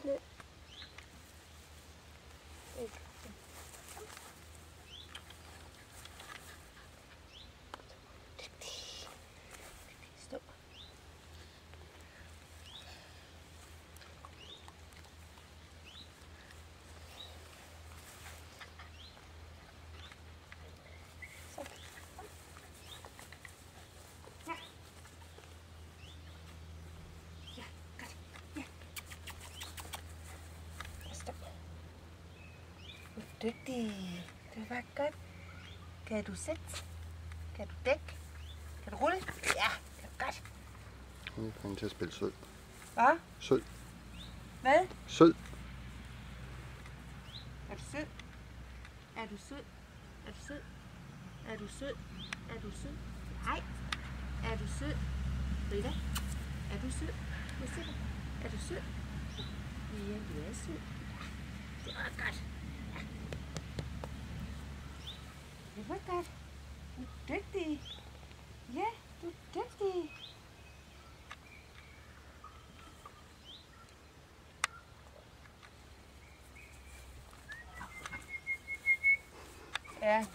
hovedet ned. Ikke. Stå. Så. Ja. Ja, godt. Ja. Stop. Du er dygtig. Det var godt. Kan du sætte? Kan du dække? Kan du rulle? Ja, det er godt. Nu får han til at spille sød. Hvad? Sød. Hvad? Sød. Er du sød? Er du sød? Er du sød? Er du sød? Er du sød? Nej. Er du sød? Rita? Er du sød? Hvad siger du? Er du sød? Ja, du er sød. Det var godt. Ja. Det var godt. Du er dygtig. Ja, du er dygtig. Ja.